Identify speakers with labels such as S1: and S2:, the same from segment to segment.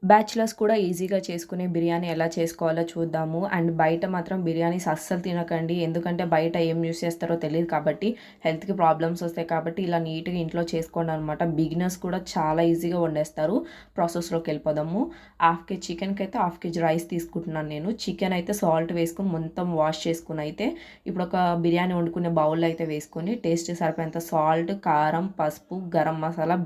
S1: Bachelors కూడా ఈజీగా చేసుకునే బిర్యానీ ఎలా చేసుకోవాలో చూద్దాము. అండ్ బయట మాత్రం బిర్యానీస్ అస్సలు తినకండి. ఎందుకంటే బయట ఏం యూస్ చేస్తారో తెలీదు కాబట్టి హెల్త్‌కి ప్రాబ్లమ్స్ వస్తాయి కాబట్టి ఇలా నీట్‌గా ఇంట్లో చేసుకోండి అనమాట. బిగినర్స్ కూడా చాలా ఈజీగా వండేస్తారు. ప్రాసెస్‌లోకి వెళ్ళిపోదాము. హాఫ్ కేజీ చికెన్‌కి అయితే హాఫ్ కేజీ రైస్ తీసుకుంటున్నాను నేను. చికెన్ అయితే సాల్ట్ వేసుకొని మొత్తం వాష్ చేసుకొని అయితే ఇప్పుడు ఒక బిర్యానీ వండుకునే బౌల్‌లో అయితే వేసుకొని టేస్ట్‌కి సరిపోయేంత సాల్ట్, కారం, పసుపు, గరం మసాలా,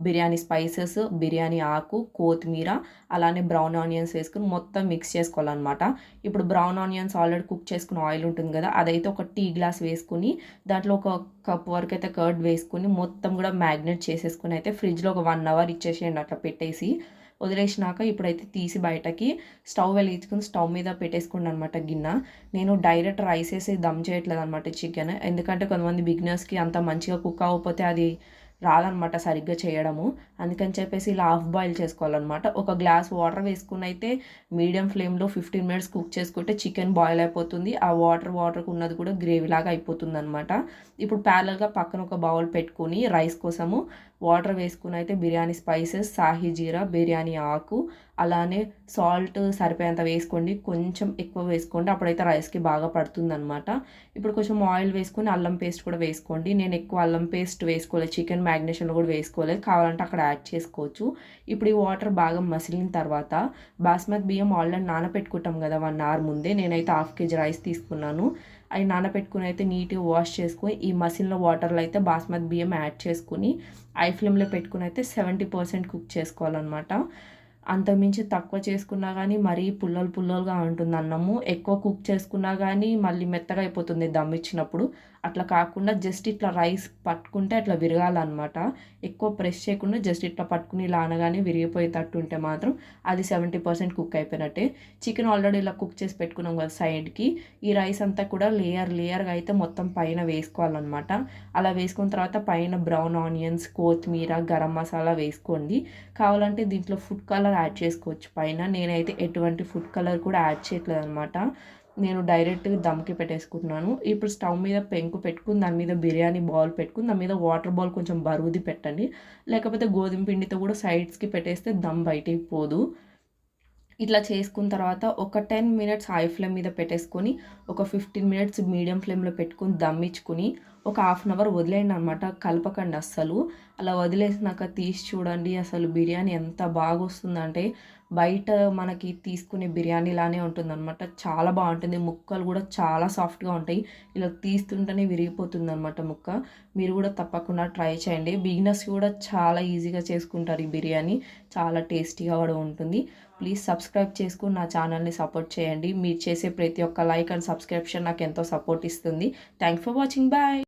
S1: బిర్యానీ స్పైసెస్, బిర్యానీ ఆకు, కొత్తిమీర, అలానే బ్రౌన్ ఆనియన్స్ వేసుకొని మొత్తం మిక్స్ చేసుకోవాలన్నమాట. ఇప్పుడు బ్రౌన్ ఆనియన్స్ ఆల్రెడీ కుక్ చేసుకున్న ఆయిల్ ఉంటుంది కదా, అదైతే ఒక టీ గ్లాస్ వేసుకుని దాంట్లో ఒక కప్ వరకు అయితే కర్డ్ వేసుకుని మొత్తం కూడా మ్యాగ్నేట్ చేసేసుకుని అయితే ఫ్రిడ్జ్లో ఒక 1 అవర్ ఇచ్చేసేయండి. అట్లా పెట్టేసి వదిలేసినాక ఇప్పుడైతే తీసి బయటకి స్టవ్ వెలిగించుకుని స్టవ్ మీద పెట్టేసుకోండి అనమాట గిన్నె. నేను డైరెక్ట్ రైస్ వేసి దమ్ చేయట్లేదు అనమాట చికెన్. ఎందుకంటే కొంతమంది బిగినర్స్కి అంత మంచిగా కుక్ అవ్వకపోతే అది రాదనమాట సరిగ్గా చేయడము. అందుకని చెప్పేసి ఇలా హాఫ్ బాయిల్ చేసుకోవాలన్నమాట. ఒక గ్లాస్ వాటర్ వేసుకుని అయితే మీడియం ఫ్లేమ్లో 15 మినిట్స్ కుక్ చేసుకుంటే చికెన్ బాయిల్ అయిపోతుంది. ఆ వాటర్కి ఉన్నది కూడా గ్రేవీ లాగా అయిపోతుంది అనమాట. ఇప్పుడు ప్యారలల్గా పక్కన ఒక బౌల్ పెట్టుకుని రైస్ కోసము వాటర్ వేసుకుని అయితే బిర్యానీ స్పైసెస్, సాహీ జీరా, బిర్యానీ ఆకు, అలానే సాల్ట్ సరిపోయేంత వేసుకోండి. కొంచెం ఎక్కువ వేసుకోండి, అప్పుడైతే రైస్కి బాగా పడుతుందన్నమాట. ఇప్పుడు కొంచెం ఆయిల్ వేసుకొని అల్లం పేస్ట్ కూడా వేసుకోండి. నేను ఎక్కువ అల్లం పేస్ట్ వేసుకోలేదు, చికెన్ మ్యాగ్నేషన్లో కూడా వేసుకోలేదు. కావాలంటే అక్కడ యాడ్ చేసుకోవచ్చు. ఇప్పుడు ఈ వాటర్ బాగా మసిలిన తర్వాత బాస్మతి బియ్యం ఆల్రెడీ నానబెట్టుకుంటాం కదా 1 అవర్ ముందే, నేనైతే హాఫ్ కేజీ రైస్ తీసుకున్నాను. అవి నానబెట్టుకుని అయితే నీట్గా వాష్ చేసుకొని ఈ మసిలిన వాటర్లో అయితే బాస్మతి బియ్యం యాడ్ చేసుకుని ఐ ఫ్లేమ్లో పెట్టుకుని అయితే 70% కుక్ చేసుకోవాలన్నమాట. అంతకుమించి తక్కువ చేసుకున్నా కానీ మరీ పుల్లలుగా ఉంటుంది అన్నము. ఎక్కువ కుక్ చేసుకున్నా కానీ మళ్ళీ మెత్తగా అయిపోతుంది దమ్ ఇచ్చినప్పుడు. అట్లా కాకుండా జస్ట్ ఇట్లా రైస్ పట్టుకుంటే అట్లా విరగాలన్నమాట. ఎక్కువ ప్రెస్ చేయకుండా జస్ట్ ఇట్లా పట్టుకుని ఇలా అనగానే విరిగిపోయేటట్టు ఉంటే మాత్రం అది 70% కుక్ అయిపోయినట్టే. చికెన్ ఆల్రెడీ ఇలా కుక్ చేసి పెట్టుకున్నాం కదా సైడ్కి, ఈ రైస్ అంతా కూడా లేయర్గా అయితే మొత్తం పైన వేసుకోవాలన్నమాట. అలా వేసుకున్న తర్వాత పైన బ్రౌన్ ఆనియన్స్, కొత్తిమీర, గరం మసాలా వేసుకోండి. కావాలంటే దీంట్లో ఫుడ్ కలర్ యాడ్ చేసుకోవచ్చు పైన. నేనైతే ఎటువంటి ఫుడ్ కలర్ కూడా యాడ్ చేయట్లేదు అనమాట. నేను డైరెక్ట్గా దమ్కి పెట్టేసుకుంటున్నాను. ఇప్పుడు స్టవ్ మీద పెంకు పెట్టుకుని దాని మీద బిర్యానీ బౌల్ పెట్టుకుని దాని మీద వాటర్ బౌల్ కొంచెం బరువుది పెట్టండి. లేకపోతే గోధుమ పిండితో కూడా సైడ్స్కి పెట్టేస్తే దమ్ బయటికి పోదు. ఇట్లా చేసుకున్న తర్వాత ఒక 10 మినిట్స్ హై ఫ్లేమ్ మీద పెట్టేసుకొని ఒక 15 మినిట్స్ మీడియం ఫ్లేమ్లో పెట్టుకుని దమ్ ఇచ్చుకుని ఒక హాఫ్ అన్ అవర్ వదిలేయండి అనమాట. కలపకండి అస్సలు. అలా వదిలేసినాక తీసి చూడండి, అసలు బిర్యానీ ఎంత బాగా వస్తుందంటే బయట మనకి తీసుకునే బిర్యానీలానే ఉంటుందన్నమాట. చాలా బాగుంటుంది. ముక్కలు కూడా చాలా సాఫ్ట్గా ఉంటాయి. ఇలా తీస్తుంటేనే విరిగిపోతుంది అనమాట ముక్క. మీరు కూడా తప్పకుండా ట్రై చేయండి. బిగినర్స్ కూడా చాలా ఈజీగా చేసుకుంటారు ఈ బిర్యానీ. చాలా టేస్టీగా కూడా ఉంటుంది. ప్లీజ్ సబ్స్క్రైబ్ చేసుకుని నా ఛానల్ని సపోర్ట్ చేయండి. మీరు చేసే ప్రతి ఒక్క లైక్ అండ్ సబ్స్క్రిప్షన్ నాకు ఎంతో సపోర్ట్ ఇస్తుంది. Thank for watching. బాయ్.